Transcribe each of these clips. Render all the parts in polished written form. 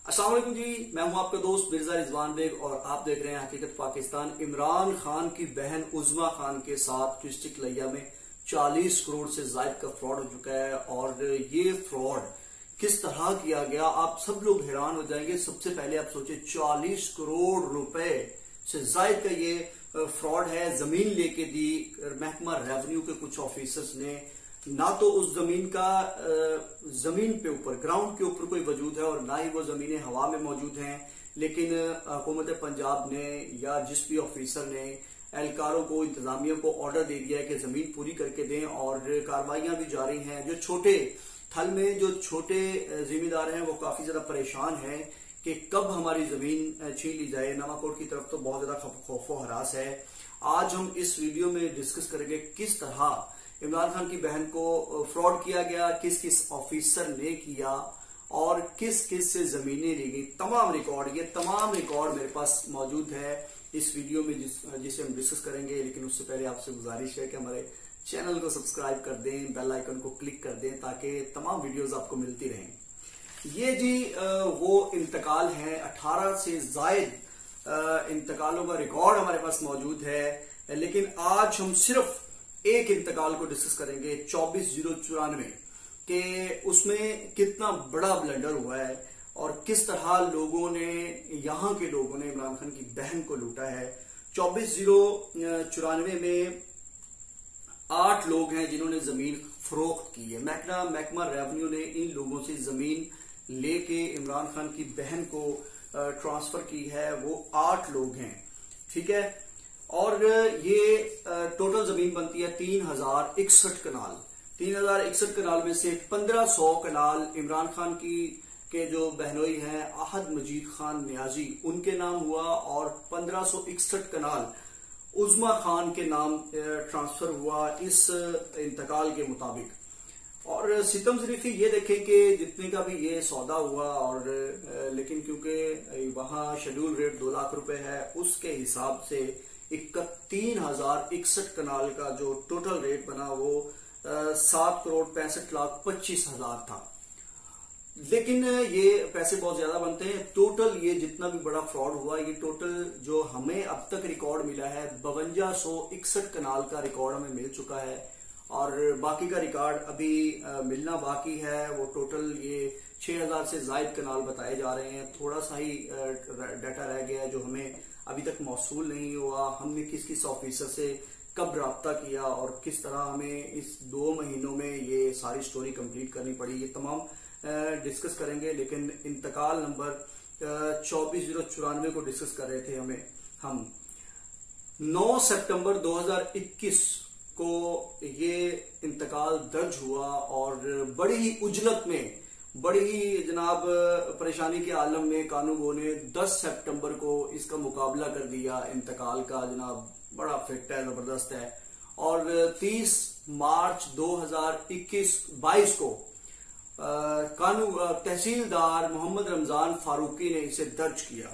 अस्सलाम वालेकुम जी, मैं हूं आपका दोस्त मिर्जा रिजवान बेग और आप देख रहे हैं हकीकत पाकिस्तान। इमरान खान की बहन उज़्मा खान के साथ डिस्ट्रिक्ट लिया में 40 करोड़ से ज्यादा का फ्रॉड हो चुका है। और ये फ्रॉड किस तरह किया गया, आप सब लोग हैरान हो जाएंगे। सबसे पहले आप सोचिए 40 करोड़ रुपए से ज्यादा का ये फ्रॉड है। जमीन लेके दी महकमा रेवेन्यू के कुछ ऑफिसर्स ने, ना तो उस जमीन का जमीन पे ऊपर ग्राउंड के ऊपर कोई वजूद है और ना ही वो जमीनें हवा में मौजूद हैं। लेकिन हुकूमत पंजाब ने या जिस भी ऑफिसर ने एहलकारों को, इंतजामिया को ऑर्डर दे दिया है कि जमीन पूरी करके दें और कार्रवाइयां भी जारी हैं। जो छोटे थल में जो छोटे जिम्मेदार हैं वो काफी ज्यादा परेशान हैं कि कब हमारी जमीन छीन ली जाए। नवाकोट की तरफ तो बहुत ज्यादा खौफो हरास है। आज हम इस वीडियो में डिस्कस करेंगे किस तरह इमरान खान की बहन को फ्रॉड किया गया, किस किस ऑफिसर ने किया और किस किस से जमीनें ली गई। तमाम रिकॉर्ड मेरे पास मौजूद है इस वीडियो में जिसे हम डिस्कस करेंगे। लेकिन उससे पहले आपसे गुजारिश है कि हमारे चैनल को सब्सक्राइब कर दें, बेल आइकन को क्लिक कर दें ताकि तमाम वीडियोस आपको मिलती रहें। ये जी वो इंतकाल है, 18 से जायद इंतकालों का रिकॉर्ड हमारे पास मौजूद है। लेकिन आज हम सिर्फ एक इंतकाल को डिस्कस करेंगे 24,094 के उसमें कितना बड़ा ब्लंडर हुआ है और किस तरह लोगों ने, यहां के लोगों ने इमरान खान की बहन को लूटा है। 24,094 में 8 लोग हैं जिन्होंने जमीन फरोख्त की है। महकमा रेवेन्यू ने इन लोगों से जमीन लेके इमरान खान की बहन को ट्रांसफर की है। वो 8 लोग हैं, ठीक है। और ये टोटल जमीन बनती है 3061 कनाल। 3061 कनाल में से 1500 कनाल इमरान खान की के जो बहनोई हैं आहद मजीद खान न्याजी उनके नाम हुआ और 1561 कनाल उज़्मा खान के नाम ट्रांसफर हुआ इस इंतकाल के मुताबिक। और सितम ज़रीफ़ी ये देखें कि जितने का भी ये सौदा हुआ और लेकिन क्योंकि वहां शेड्यूल रेट 2 लाख रुपए है, उसके हिसाब से 31,061 कनाल का जो टोटल रेट बना वो 7,65,25,000 था। लेकिन ये पैसे बहुत ज्यादा बनते हैं। टोटल ये जितना भी बड़ा फ्रॉड हुआ, ये टोटल जो हमें अब तक रिकॉर्ड मिला है 5261 कनाल का रिकॉर्ड हमें मिल चुका है और बाकी का रिकॉर्ड अभी मिलना बाकी है। वो टोटल ये 6,000 से ज्यादा कनाल बताए जा रहे हैं। थोड़ा सा ही डाटा रह गया है जो हमें अभी तक मौसूल नहीं हुआ। हमने किस किस ऑफिसर से कब राब्ता किया और किस तरह हमें इस 2 महीनों में ये सारी स्टोरी कंप्लीट करनी पड़ी, ये तमाम डिस्कस करेंगे। लेकिन इंतकाल नंबर 24,094 को डिस्कस कर रहे थे हम 9 सितंबर 2021 को ये इंतकाल दर्ज हुआ और बड़ी ही उजलत में, बड़ी ही जनाब परेशानी के आलम में कानूगो ने 10 सितंबर को इसका मुकाबला कर दिया। इंतकाल का जनाब बड़ा फिट है, जबरदस्त है। और 30 मार्च 2021-22 को तहसीलदार मोहम्मद रमजान फारूकी ने इसे दर्ज किया।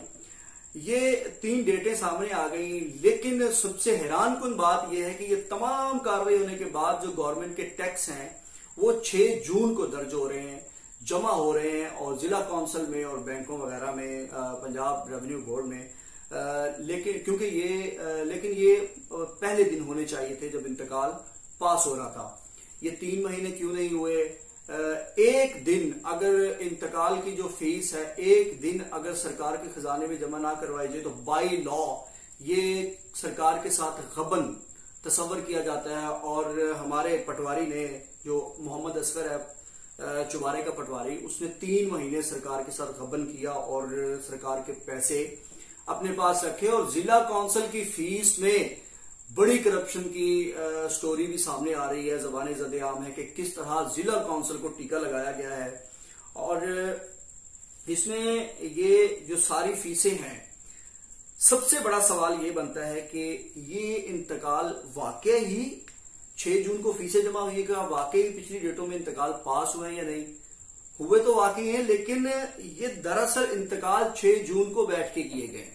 ये 3 डेटें सामने आ गई। लेकिन सबसे हैरान कुन बात यह है कि ये तमाम कार्रवाई होने के बाद जो गवर्नमेंट के टैक्स हैं वो 6 जून को दर्ज हो रहे हैं, जमा हो रहे हैं और जिला काउंसिल में और बैंकों वगैरह में, पंजाब रेवेन्यू बोर्ड में। लेकिन ये पहले दिन होने चाहिए थे जब इंतकाल पास हो रहा था। ये 3 महीने क्यों नहीं हुए? एक दिन अगर इंतकाल की जो फीस है, एक दिन अगर सरकार के खजाने में जमा ना करवाई जाए तो बाई लॉ ये सरकार के साथ गबन तस्वर किया जाता है। और हमारे पटवारी ने, जो मोहम्मद असगर है चुबारे का पटवारी, उसने 3 महीने सरकार के साथ गबन किया और सरकार के पैसे अपने पास रखे। और जिला काउंसिल की फीस में बड़ी करप्शन की स्टोरी भी सामने आ रही है। ज़बाने ज़दे आम है कि किस तरह जिला काउंसिल को टीका लगाया गया है। और इसमें ये जो सारी फीसें हैं, सबसे बड़ा सवाल ये बनता है कि ये इंतकाल वाकई ही 6 जून को फीसें जमा हुई है, वाकई पिछली डेटों में इंतकाल पास हुए हैं या नहीं हुए, तो वाकई है। लेकिन ये दरअसल इंतकाल 6 जून को बैठ के किए गए।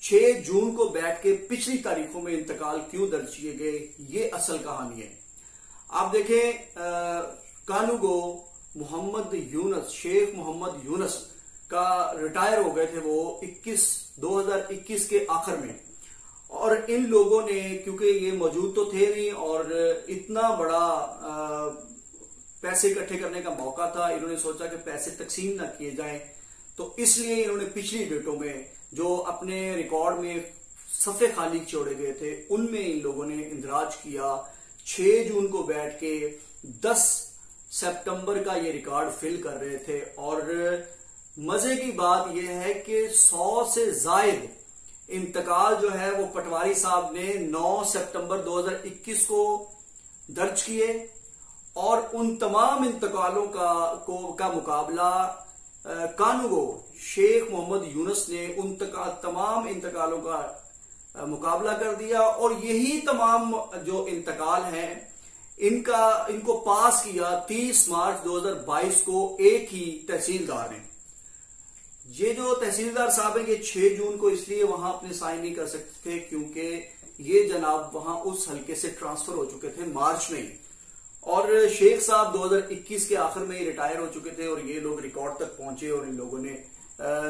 6 जून को बैठ के पिछली तारीखों में इंतकाल क्यों दर्ज किए गए, ये असल कहानी है। आप देखें कानूगो मोहम्मद यूनस, शेख मोहम्मद यूनस کا ریٹائر ہو گئے تھے وہ 2021 کے آخر میں. اور ان لوگوں نے کیونکہ یہ موجود تو تھے نہیں اور اتنا بڑا پیسے اکٹھے کرنے کا موقع تھا, انہوں نے سوچا کہ پیسے تقسیم نہ کیے جائیں, تو اس لیے انہوں نے پچھلی ڈیٹوں میں جو اپنے ریکارڈ میں صفحے خالی چھوڑے گئے تھے ان میں ان لوگوں نے اندراج کیا. 6 جون کو بیٹھ کے 10 سپتمبر کا یہ ریکارڈ فل کر رہے تھے. اور مزے کی بات یہ ہے کہ 100 سے زائد انتقال جو ہے وہ پٹواری صاحب نے 9 سپتمبر 2021 کو درج کیے, اور ان تمام انتقالوں کا مقابلہ کانگو شیخ محمد یونس نے ان تمام انتقالوں کا مقابلہ کر دیا. اور یہی تمام جو انتقال ہیں ان کو پاس کیا 30 مارچ 2022 کو ایک ہی تحصیلدار نے. یہ جو تحصیلدار صاحب ہیں یہ 6 جون کو اس لیے وہاں اپنے سائن نہیں کر سکتے تھے کیونکہ یہ جناب وہاں اس حلقے سے ٹرانسفر ہو چکے تھے مارچ میں, اور شیخ صاحب 2021 کے آخر میں ہی ریٹائر ہو چکے تھے. اور یہ لوگ ریکارڈ تک پہنچے اور ان لوگوں نے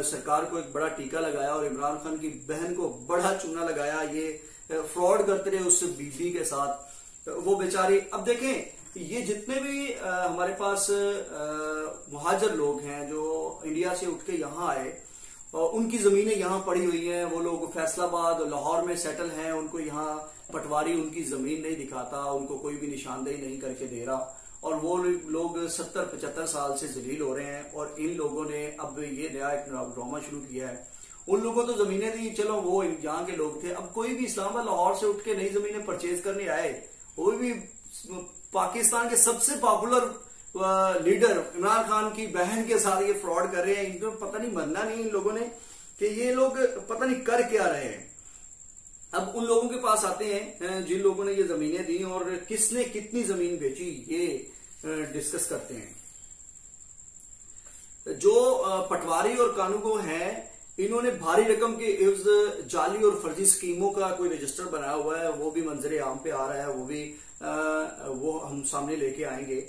سرکار کو ایک بڑا ٹیکہ لگایا اور عمران خان کی بہن کو بڑا چونا لگایا. یہ فراڈ کرتے رہے اس سے بیوی کے ساتھ, وہ بیچاری. اب دیکھیں یہ جتنے بھی ہمارے پاس مہاجر لوگ ہیں جو انڈیا سے اٹھ کے یہاں آئے, ان کی زمینیں یہاں پڑی ہوئی ہیں, وہ لوگ فیصل آباد لاہور میں سیٹل ہیں, ان کو یہاں پٹواری ان کی زمین نہیں دکھاتا, ان کو کوئی بھی نشاندہی نہیں کر کے دے رہا, اور وہ لوگ 70-75 سال سے ذلیل ہو رہے ہیں. اور ان لوگوں نے اب یہ نیا ایک ڈرامہ شروع کیا ہے. ان لوگوں تو زمینیں دی, چلو وہ یہاں کے لوگ تھے, اب کوئی بھی اسلام آباد لاہور سے اٹھ کے نئی زمینیں پرچیز کرنے آئے, وہ بھی پاکستان کے سب سے پاپولر لیڈر عمران خان کی بہن کے ساتھ یہ فراڈ کر رہے ہیں. ان کو پتہ نہیں مرنا نہیں ان لوگوں نے کہ یہ لوگ پتہ نہیں کر کیا رہے ہیں. اب ان لوگوں کے پاس آتے ہیں جن لوگوں نے یہ زمینیں دی اور کس نے کتنی زمین بیچی, یہ ڈسکس کرتے ہیں. جو پٹواری اور کانگو ہیں انہوں نے بھاری رقم کے عوض جعلی اور فرضی اسکیموں کا کوئی رجسٹر بنایا ہوا ہے, وہ بھی منظر عام پہ آ رہا ہے, وہ ہم سامنے لے کے آئیں گے.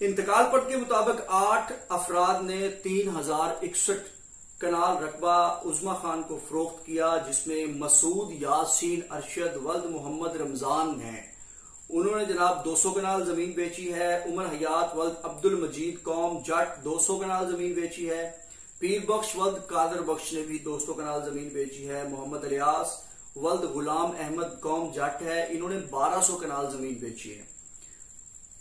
انتقال پٹ کے مطابق 8 افراد نے 3061 کنال رقبہ عظما خان کو فروخت کیا, جس میں مسعود یاسین ارشد ولد محمد رمضان ہیں. انہوں نے جناب 200 کنال زمین بیچی ہے. عمر حیات ولد عبد المجید قوم جٹ 200 کنال زمین بیچی ہے. پیر بخش ولد قادر بخش نے بھی 200 کنال زمین بیچی ہے. محمد الیاس ولد غلام احمد قوم جٹ ہے, انہوں نے 1200 کنال زمین بیچی ہے.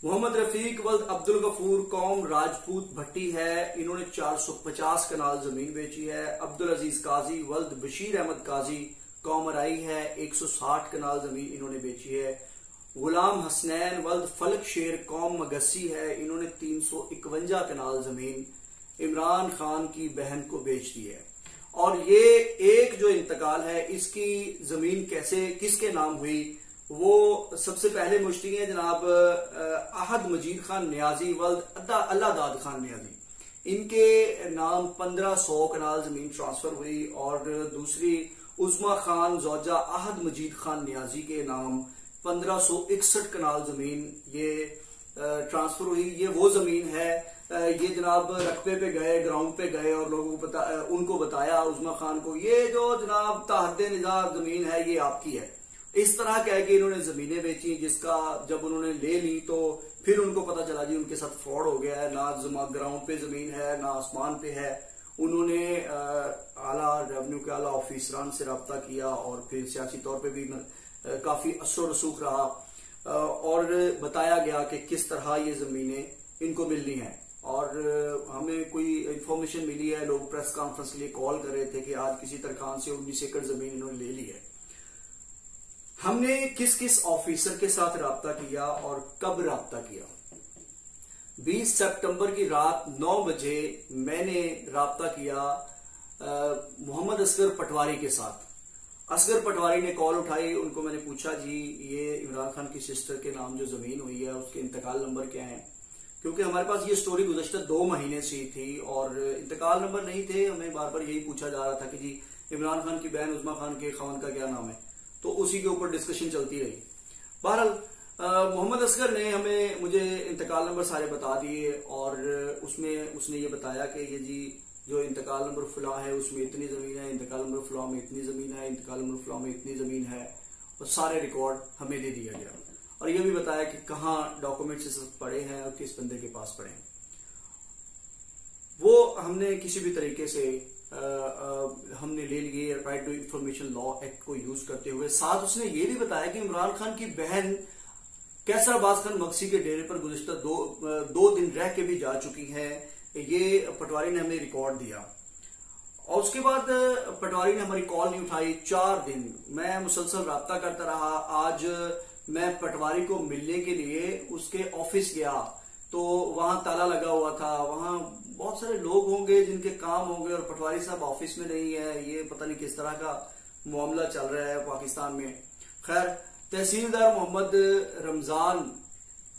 محمد رفیق ولد عبد الغفور قوم راجپوت بھٹی ہے, انہوں نے 450 کنال زمین بیچی ہے. عبد العزیز قاضی ولد بشیر احمد قاضی قوم رائی ہے, 160 کنال زمین انہوں نے بیچی ہے. غلام حسنین ولد فلک شیر قوم مگسی ہے, انہوں نے 351 کنال زمین عمران خان کی بہن کو بیچ دی ہے. اور یہ ایک جو انتقال ہے اس کی زمین کیسے کس کے نام ہوئی, وہ سب سے پہلے مشتری ہیں جناب احد مجید خان نیازی ولد اللہ داد خان نیازی, ان کے نام 1500 کنال زمین ٹرانسفر ہوئی. اور دوسری عظما خان زوجہ احد مجید خان نیازی کے نام 1561 کنال زمین یہ ٹرانسفر ہوئی. یہ وہ زمین ہے, یہ جناب رقبے پہ گئے, گراؤنڈ پہ گئے اور لوگوں کو ان کو بتایا عظما خان کو, یہ جو جناب تحت نظام زمین ہے یہ آپ کی ہے. اس طرح کہہ کے انہوں نے زمینیں بیچی, جس کا جب انہوں نے لے لی تو پھر ان کو پتا چلا جی ان کے ساتھ فراڈ ہو گیا ہے, نہ گراؤنڈ پہ زمین ہے نہ آسمان پہ ہے. انہوں نے اعلیٰ ریونیو کے اعلیٰ آفیسران سے رابطہ کیا اور پھر سیاسی طور پہ بھی کافی اثر و رسوخ رہا, اور بتایا گیا کہ کس طرح یہ زمینیں ان کو ملنی ہیں. اور ہمیں کوئی انفارمیشن ملی ہے, لوگ پریس کانفرنس کے لیے کال کر رہے تھے کہ آج کسی ترخان سے 19 ایکڑ زمین انہوں نے لے لی ہے. ہم نے کس کس آفیسر کے ساتھ رابطہ کیا اور کب رابطہ کیا. 20 سپتمبر کی رات 9 بجے میں نے رابطہ کیا محمد اصغر پٹواری کے ساتھ. اصغر پٹواری نے کال اٹھائی, ان کو میں نے پوچھا جی یہ عمران خان کی سسٹر کے نام جو زمین ہوئی ہے اس کے انتقال نمبر کیا ہیں, کیونکہ ہمارے پاس یہ سٹوری گزشتہ 2 مہینے سے تھی اور انتقال نمبر نہیں تھے. ہمیں بار بار یہی پوچھا جا رہا تھا کہ جی عمران خان کی بہن عظما خان کے خاوند کا کیا نام ہے, تو اسی کے اوپر ڈسکشن چلتی رہی. بہرحال محمد اصغر نے مجھے انتقال نمبر سارے بتا دیے, اور اس نے یہ بتایا کہ یہ جی जो इंतकाल नंबर फलां है उसमें इतनी जमीन है, इंतकाल नंबर फलां में इतनी जमीन है, इंतकाल नंबर फलां में इतनी जमीन है, और सारे रिकॉर्ड हमें दे दिया गया और ये भी बताया कि कहाँ डॉक्यूमेंट्स पड़े हैं और किस बंदे के पास पड़े हैं। वो हमने किसी भी तरीके से हमने ले लिए right to information law act को यूज करते हुए। साथ उसने ये भी बताया कि इमरान खान की बहन कैसर अब्बास खान मक्सी के डेरे पर गुज़िश्ता दो दिन रह के भी जा चुकी है, ये पटवारी ने हमें रिकॉर्ड दिया। और उसके बाद पटवारी ने हमारी कॉल नहीं उठाई 4 दिन। मैं मुसलसल राब्ता करता रहा। आज मैं पटवारी को मिलने के लिए उसके ऑफिस गया तो वहां ताला लगा हुआ था। वहां बहुत सारे लोग होंगे जिनके काम होंगे और पटवारी साहब ऑफिस में नहीं है। ये पता नहीं किस तरह का मामला चल रहा है पाकिस्तान में। खैर, तहसीलदार मोहम्मद रमजान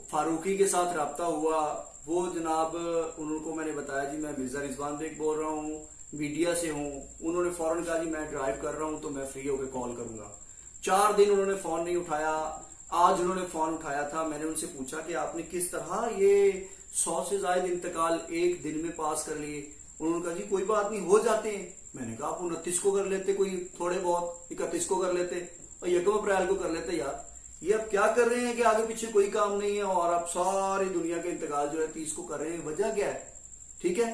फारूकी के साथ राब्ता हुआ। वो जनाब, उनको मैंने बताया जी मैं मिर्जा रिजवान बेग बोल रहा हूँ, मीडिया से हूँ। उन्होंने फौरन कहा जी मैं ड्राइव कर रहा हूँ तो मैं फ्री होकर कॉल करूंगा। 4 दिन उन्होंने फोन नहीं उठाया। आज उन्होंने फोन उठाया था। मैंने उनसे पूछा कि आपने किस तरह ये 100 से ज्यादा इंतकाल एक दिन में पास कर लिए। उन्होंने कहा जी कोई बात नहीं, हो जाते हैं। मैंने कहा आप 29 को कर लेते, कोई थोड़े बहुत 31 को कर लेते और 1 अप्रैल को कर लेते। यार ये अब क्या कर रहे हैं कि आगे पीछे कोई काम नहीं है और आप सारी दुनिया के इंतकाल जो है 30 को कर रहे हैं, वजह क्या है? ठीक है,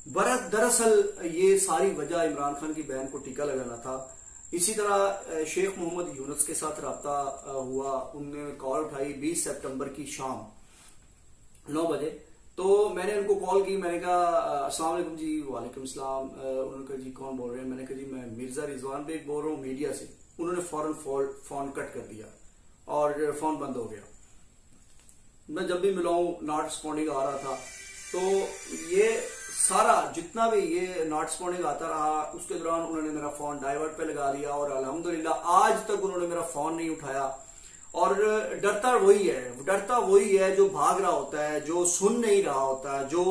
दरअसल ये सारी वजह इमरान खान की बहन को टीका लगाना था। इसी तरह शेख मोहम्मद यूनुस के साथ राब्ता हुआ। उनने कॉल उठाई 20 सितंबर की शाम 9 बजे। तो मैंने उनको कॉल की। मैंने कहा अस्सलाम वालेकुम जी। वालेकुम सलाम। उन्होंने कहा जी कौन बोल रहे हैं? मैंने कहा जी मैं मिर्जा रिजवान बेग बोल रहा हूँ मीडिया से। उन्होंने फौरन फोन कट कर दिया और फोन बंद हो गया। मैं जब भी मिलाऊं नॉट रिस्पॉन्डिंग आ रहा था। तो ये सारा जितना भी ये नॉट रिस्पॉन्डिंग आता रहा, उसके दौरान उन्होंने मेरा फोन डाइवर्ट पे लगा लिया और अल्हम्दुलिल्लाह आज तक उन्होंने मेरा फोन नहीं उठाया। और डरता वही है जो भाग रहा होता है, जो सुन नहीं रहा होता, जो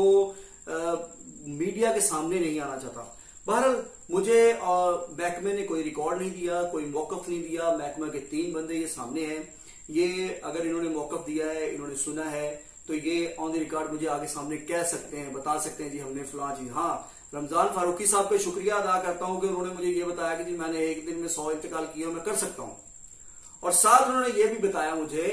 मीडिया के सामने नहीं आना चाहता। बहरहाल मुझे महकमे ने कोई रिकॉर्ड नहीं दिया, कोई मौकफ नहीं दिया। महकमा के 3 बंदे ये सामने हैं। ये अगर इन्होंने मौकफ दिया है, इन्होंने सुना है, तो ये ऑन द रिकॉर्ड मुझे आगे सामने कह सकते हैं, बता सकते हैं जी हमने फलां जी। हाँ, रमजान फारूकी साहब का शुक्रिया अदा करता हूं कि उन्होंने मुझे ये बताया कि जी मैंने एक दिन में 100 इंतकाल किया, मैं कर सकता हूं। और साथ उन्होंने ये भी बताया मुझे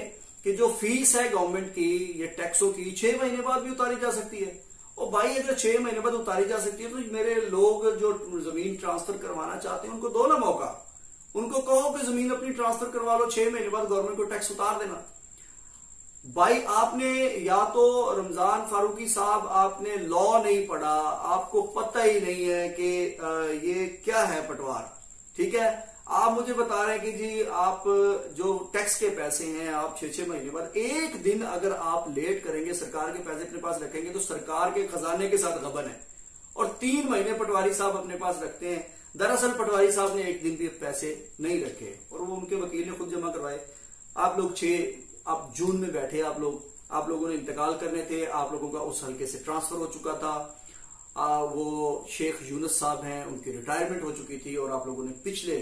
कि जो फीस है गवर्नमेंट की, ये टैक्सों की 6 महीने बाद भी उतारी जा सकती है। और भाई अगर 6 महीने बाद उतारी जा सकती है तो मेरे लोग जो जमीन ट्रांसफर करवाना चाहते हैं उनको दो ना मौका। उनको कहो कि जमीन अपनी ट्रांसफर करवा लो, 6 महीने बाद गवर्नमेंट को टैक्स उतार देना। भाई आपने या तो रमजान फारूकी साहब आपने लॉ नहीं पढ़ा, आपको पता ही नहीं है कि ये क्या है पटवार। ठीक है, आप मुझे बता रहे हैं कि जी आप जो टैक्स के पैसे हैं आप 6-6 महीने बाद एक दिन अगर आप लेट करेंगे, सरकार के पैसे अपने पास रखेंगे तो सरकार के खजाने के साथ गबन है। और 3 महीने पटवारी साहब अपने पास रखते हैं। दरअसल पटवारी साहब ने एक दिन भी पैसे नहीं रखे और वो उनके वकील ने खुद जमा करवाए। आप लोग आप जून में बैठे, आप लोगों ने इंतकाल करने थे, आप लोगों का उस हल्के से ट्रांसफर हो चुका था। वो शेख यूनुस साहब हैं, उनकी रिटायरमेंट हो चुकी थी और आप लोगों ने पिछले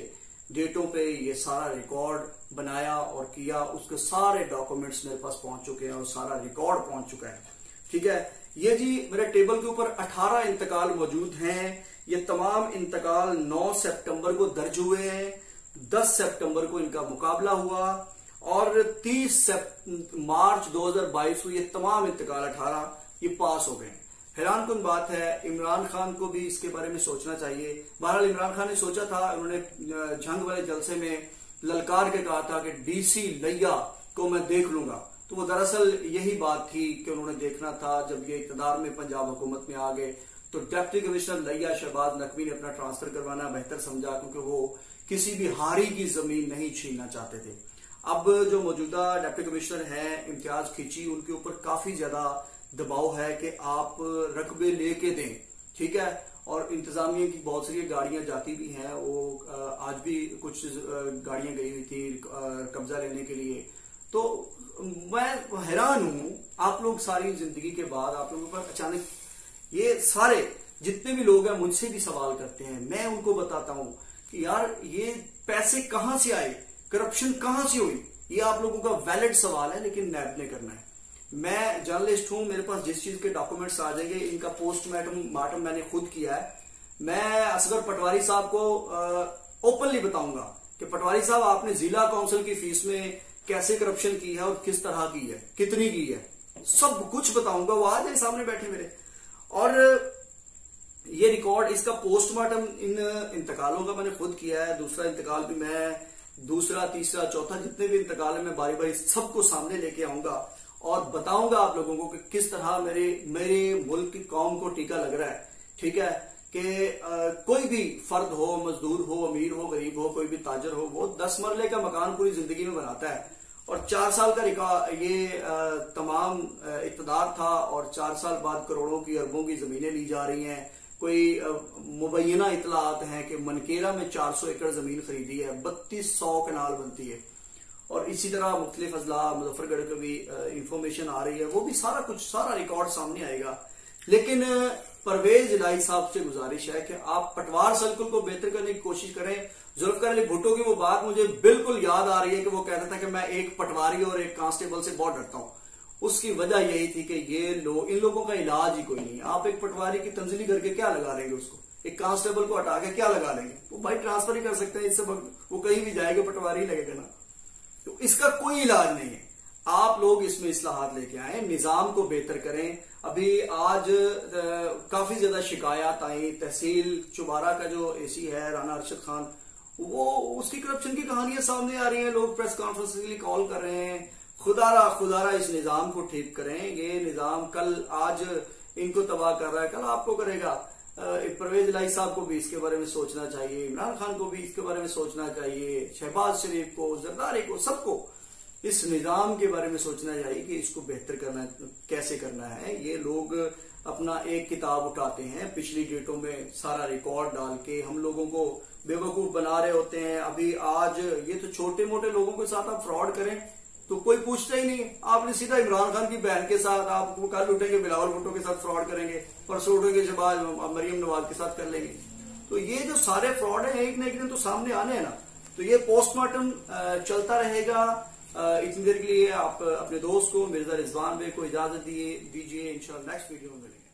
डेटों पे ये सारा रिकॉर्ड बनाया और किया। उसके सारे डॉक्यूमेंट्स मेरे पास पहुंच चुके हैं और सारा रिकॉर्ड पहुंच चुका है। ठीक है, ये जी मेरे टेबल के ऊपर 18 इंतकाल मौजूद हैं। ये तमाम इंतकाल 9 सितंबर को दर्ज हुए हैं, 10 सितंबर को इनका मुकाबला हुआ और 30 मार्च 2022 को ये तमाम इंतकाल 18 ये पास हो गए। हैरान कुन बात है, इमरान खान को भी इसके बारे में सोचना चाहिए। बहरहाल इमरान खान ने सोचा था, उन्होंने जंग वाले जलसे में ललकार के कहा था कि डीसी लैया को मैं देख लूंगा। तो वो दरअसल यही बात थी कि उन्होंने देखना था। जब ये इक़्तिदार में पंजाब हुकूमत में आ गए तो डिप्टी कमिश्नर लैया शहबाज नकवी ने अपना ट्रांसफर करवाना बेहतर समझा, क्योंकि वो किसी भी हारी की जमीन नहीं छीनना चाहते थे। अब जो मौजूदा डिप्टी कमिश्नर हैं इम्तियाज खिची, उनके ऊपर काफी ज्यादा दबाव है कि आप रकबे लेके दें। ठीक है, और इंतजामिया की बहुत सारी गाड़ियां जाती भी हैं। वो आज भी कुछ गाड़ियां गई हुई थी कब्जा लेने के लिए। तो मैं हैरान हूं, आप लोग सारी जिंदगी के बाद आप लोगों पर अचानक ये सारे जितने भी लोग हैं मुझसे भी सवाल करते हैं। मैं उनको बताता हूं कि यार ये पैसे कहां से आए, करप्शन कहां से हुई, ये आप लोगों का वैलिड सवाल है, लेकिन नैब ने करना है। मैं जर्नलिस्ट हूं, मेरे पास जिस चीज के डॉक्यूमेंट्स आ जाएंगे, इनका पोस्टमार्टम मैंने खुद किया है। मैं असगर पटवारी साहब को ओपनली बताऊंगा कि पटवारी साहब आपने जिला काउंसिल की फीस में कैसे करप्शन की है और किस तरह की है, कितनी की है, सब कुछ बताऊंगा। वो आ जाए सामने बैठे मेरे। और ये रिकॉर्ड, इसका पोस्टमार्टम इन इंतकालों का मैंने खुद किया है। दूसरा इंतकाल भी मैं, दूसरा, तीसरा, चौथा, जितने भी इंतकाल है मैं बारी बारी सबको सामने लेके आऊंगा और बताऊंगा आप लोगों को कि किस तरह मेरे मुल्क की कौम को टीका लग रहा है। ठीक है कि कोई भी फर्द हो, मजदूर हो, अमीर हो, गरीब हो, कोई भी ताजर हो, वो 10 मरले का मकान पूरी जिंदगी में बनाता है और 4 साल का ये तमाम इक़्तिदार था और 4 साल बाद करोड़ों की, अरबों की जमीनें ली जा रही हैं। कोई मुबैना इतलात हैं कि मनकेरा में 400 एकड़ जमीन खरीदी है, 3200 कनाल बनती है। और इसी तरह मुख्तलिफ अजला, मुजफ्फरगढ़ की भी इंफॉर्मेशन आ रही है, वो भी सारा कुछ, सारा रिकॉर्ड सामने आएगा। लेकिन परवेज इलाही साहब से गुजारिश है कि आप पटवार सर्कल को बेहतर करने की कोशिश करें। जुल्फिकार अली भुट्टो की वो बात मुझे बिल्कुल याद आ रही है कि वो कहता था कि मैं एक पटवारी और एक कांस्टेबल से बहुत डरता हूं। उसकी वजह यही थी कि ये लोग, इन लोगों का इलाज ही कोई नहीं है। आप एक पटवारी की तंजली करके क्या लगा लेंगे उसको, एक कांस्टेबल को हटा के क्या लगा लेंगे? वो भाई ट्रांसफर ही कर सकते हैं, इससे वो कहीं भी जाएगा पटवारी लगेगा ना। तो इसका कोई इलाज नहीं है। आप लोग इसमें इस्लाहात लेके आए, निजाम को बेहतर करें। अभी आज काफी ज्यादा शिकायत आई, तहसील चुबारा का जो एसी है राना अरशद खान, वो उसकी करप्शन की कहानियां सामने आ रही हैं। लोग प्रेस कॉन्फ्रेंस के लिए कॉल कर रहे हैं। खुदारा इस निजाम को ठीक करें। ये निजाम कल, आज इनको तबाह कर रहा है, कल आपको करेगा। परवेज इलाही साहब को भी इसके बारे में सोचना चाहिए, इमरान खान को भी इसके बारे में सोचना चाहिए, शहबाज शरीफ को, जरदारी को, सबको इस निजाम के बारे में सोचना चाहिए कि इसको बेहतर करना, कैसे करना है। ये लोग अपना एक किताब उठाते हैं, पिछली डेटों में सारा रिकॉर्ड डाल के हम लोगों को बेवकूफ बना रहे होते हैं। अभी आज ये तो छोटे मोटे लोगों के साथ आप फ्रॉड करें तो कोई पूछता ही नहीं। आपने सीधा इमरान खान की बहन के साथ, आप कल उठेंगे बिलावल भुट्टो के साथ फ्रॉड करेंगे, परसों उठेंगे शहबाज मरियम नवाज के साथ कर लेंगे। तो ये जो सारे फ्रॉड है एक न एक दिन तो सामने आने हैं ना। तो ये पोस्टमार्टम चलता रहेगा। इतनी देर के लिए आप अपने दोस्त को, मिर्जा रिजवान बेग को इजाजत दीजिए। इंशाल्लाह नेक्स्ट वीडियो में मिलेंगे।